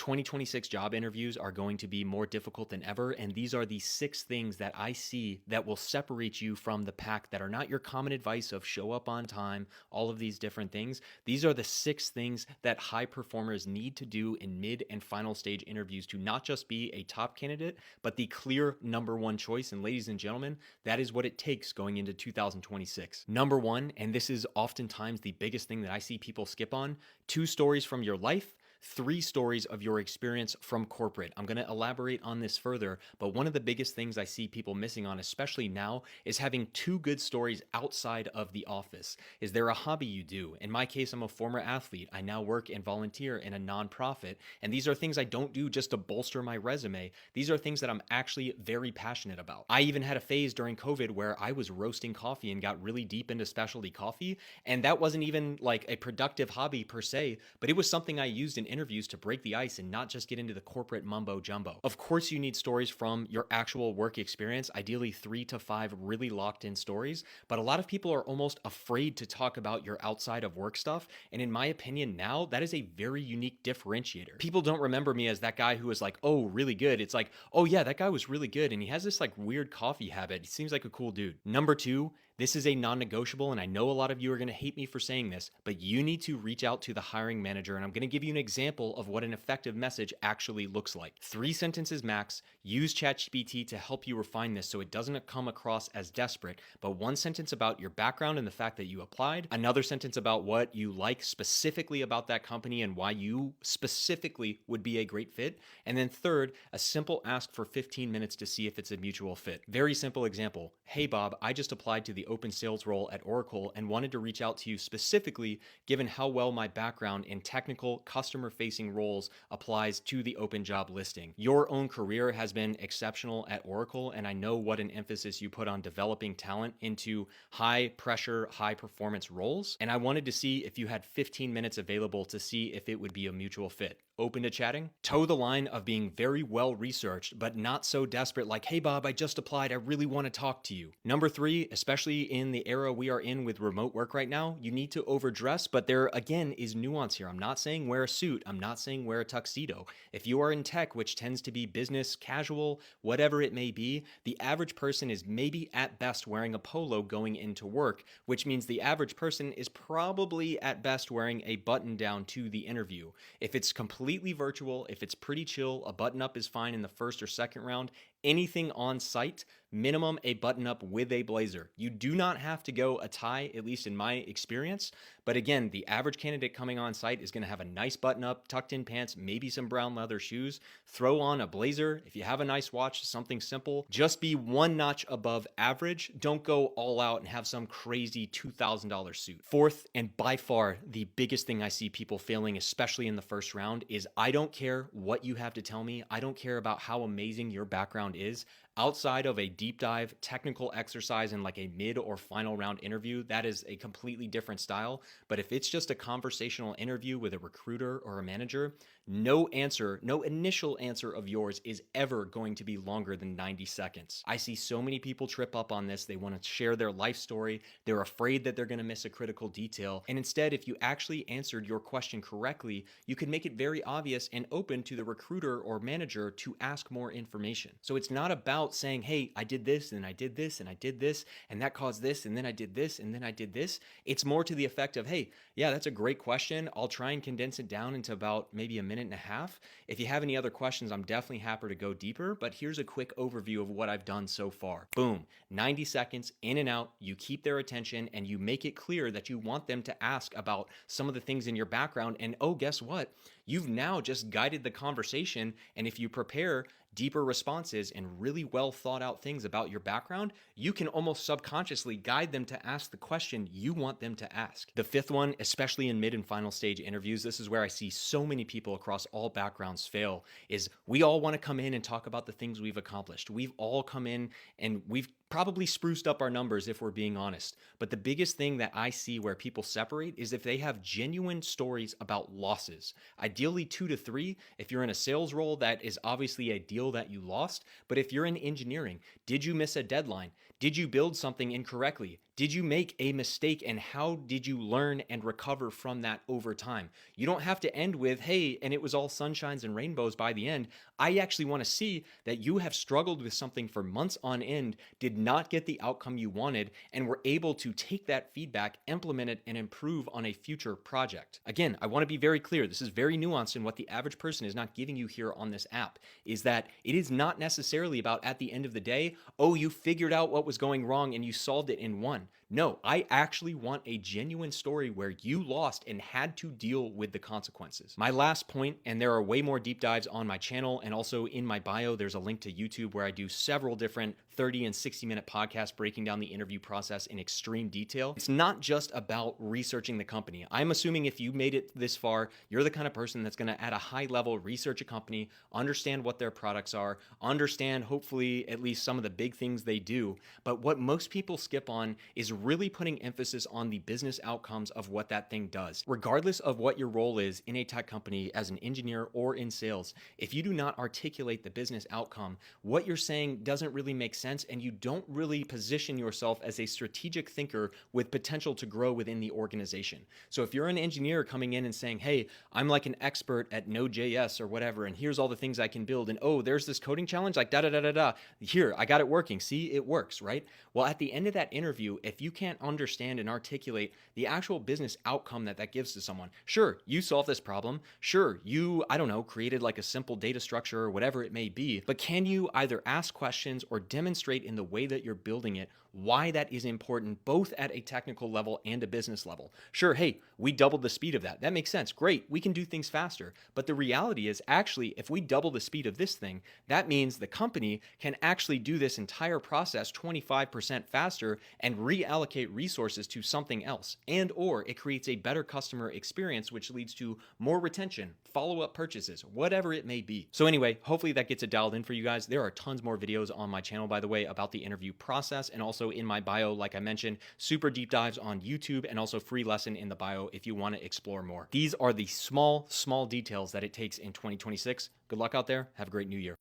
2026 job interviews are going to be more difficult than ever, and these are the 6 things that I see that will separate you from the pack that are not your common advice of show up on time, all of these different things. These are the 6 things that high performers need to do in mid and final stage interviews to not just be a top candidate, but the clear number one choice. And ladies and gentlemen, that is what it takes going into 2026. Number one, and this is oftentimes the biggest thing that I see people skip on, 2 stories from your life, 3 stories of your experience from corporate. I'm going to elaborate on this further, but one of the biggest things I see people missing on, especially now, is having 2 good stories outside of the office. Is there a hobby you do? In my case, I'm a former athlete. I now work and volunteer in a nonprofit, and these are things I don't do just to bolster my resume. These are things that I'm actually very passionate about. I even had a phase during COVID where I was roasting coffee and got really deep into specialty coffee, and that wasn't even like a productive hobby per se, but it was something I used in interviews to break the ice and not just get into the corporate mumbo jumbo. Of course, you need stories from your actual work experience, ideally 3 to 5 really locked in stories, but a lot of people are almost afraid to talk about your outside of work stuff. And in my opinion now, that is a very unique differentiator. People don't remember me as that guy who was like, oh, really good. It's like, oh yeah, that guy was really good. And he has this like weird coffee habit. He seems like a cool dude. Number 2, this is a non-negotiable, and I know a lot of you are going to hate me for saying this, but you need to reach out to the hiring manager, and I'm going to give you an example of what an effective message actually looks like. 3 sentences max. Use ChatGPT to help you refine this so it doesn't come across as desperate, but 1 sentence about your background and the fact that you applied, another sentence about what you like specifically about that company and why you specifically would be a great fit, and then third, a simple ask for 15 minutes to see if it's a mutual fit. Very simple example. Hey Bob, I just applied to the open sales role at Oracle and wanted to reach out to you specifically given how well my background in technical customer-facing roles applies to the open job listing. Your own career has been exceptional at Oracle, and I know what an emphasis you put on developing talent into high pressure, high performance roles, and I wanted to see if you had 15 minutes available to see if it would be a mutual fit. Open to chatting? Toe the line of being very well researched, but not so desperate like, hey Bob, I just applied, I really want to talk to you. Number 3, especially in the era we are in with remote work right now, you need to overdress, but there again is nuance here. I'm not saying wear a suit, I'm not saying wear a tuxedo. If you are in tech, which tends to be business casual, whatever it may be, the average person is maybe at best wearing a polo going into work, which means the average person is probably at best wearing a button down to the interview. If it's completely virtual, if it's pretty chill, a button up is fine in the first or second round. Anything on site, minimum a button up with a blazer. You do not have to go a tie, at least in my experience. But again, the average candidate coming on site is going to have a nice button up, tucked in pants, maybe some brown leather shoes. Throw on a blazer. If you have a nice watch, something simple. Just be 1 notch above average. Don't go all out and have some crazy $2,000 suit. 4th, and by far the biggest thing I see people failing, especially in the first round, is I don't care what you have to tell me. I don't care about how amazing your background is. Outside of a deep dive technical exercise in like a mid or final round interview, that is a completely different style. But if it's just a conversational interview with a recruiter or a manager, no initial answer of yours is ever going to be longer than 90 seconds. I see so many people trip up on this. They want to share their life story. They're afraid that they're going to miss a critical detail. And instead, if you actually answered your question correctly, you can make it very obvious and open to the recruiter or manager to ask more information. So it's not about saying, hey, I did this and I did this and I did this and that caused this and then I did this and then I did this. It's more to the effect of, hey, yeah, that's a great question. I'll try and condense it down into about maybe a minute and a half. If you have any other questions, I'm definitely happy to go deeper, but here's a quick overview of what I've done so far. Boom, 90 seconds in and out. You keep their attention and you make it clear that you want them to ask about some of the things in your background. And oh, guess what? You've now just guided the conversation. And if you prepare deeper responses and really well thought out things about your background, you can almost subconsciously guide them to ask the question you want them to ask. The 5th one, especially in mid and final stage interviews, this is where I see so many people across all backgrounds fail, is we all want to come in and talk about the things we've accomplished. We've all come in and we've probably spruced up our numbers if we're being honest. But the biggest thing that I see where people separate is if they have genuine stories about losses. Ideally 2 to 3. If you're in a sales role, that is obviously a deal that you lost. But if you're in engineering, did you miss a deadline? Did you build something incorrectly? Did you make a mistake, and how did you learn and recover from that over time? You don't have to end with, hey, and it was all sunshines and rainbows by the end. I actually want to see that you have struggled with something for months on end, did not get the outcome you wanted, and were able to take that feedback, implement it, and improve on a future project. Again, I want to be very clear. This is very nuanced, and what the average person is not giving you here on this app is that it is not necessarily about, at the end of the day, oh, you figured out what was going wrong and you solved it in one. No, I actually want a genuine story where you lost and had to deal with the consequences. My last point, and there are way more deep dives on my channel and also in my bio, there's a link to YouTube where I do several different 30 and 60-minute podcasts breaking down the interview process in extreme detail. It's not just about researching the company. I'm assuming if you made it this far, you're the kind of person that's going to, at a high level, research a company, understand what their products are, understand hopefully at least some of the big things they do. But what most people skip on is really putting emphasis on the business outcomes of what that thing does. Regardless of what your role is in a tech company as an engineer or in sales, if you do not articulate the business outcome, what you're saying doesn't really make sense, and you don't really position yourself as a strategic thinker with potential to grow within the organization. So if you're an engineer coming in and saying, hey, I'm like an expert at Node.js or whatever, and here's all the things I can build, and oh, there's this coding challenge, like da-da-da-da-da, here, I got it working, see, it works, right? Well, at the end of that interview, if you can't understand and articulate the actual business outcome that gives to someone, sure, you solved this problem, sure, you, I don't know, created like a simple data structure or whatever it may be, but can you either ask questions or demonstrate in the way that you're building it why that is important, both at a technical level and a business level? Sure, hey, we doubled the speed of that. That makes sense. Great, we can do things faster. But the reality is, actually, if we double the speed of this thing, that means the company can actually do this entire process 25% faster and reallocate resources to something else. And or it creates a better customer experience, which leads to more retention, follow-up purchases, whatever it may be. So anyway, hopefully that gets it dialed in for you guys. There are tons more videos on my channel, by the way, about the interview process, and also in my bio, like I mentioned, super deep dives on YouTube, and also free lesson in the bio if you want to explore more. These are the small details that it takes in 2026. Good luck out there. Have a great new year.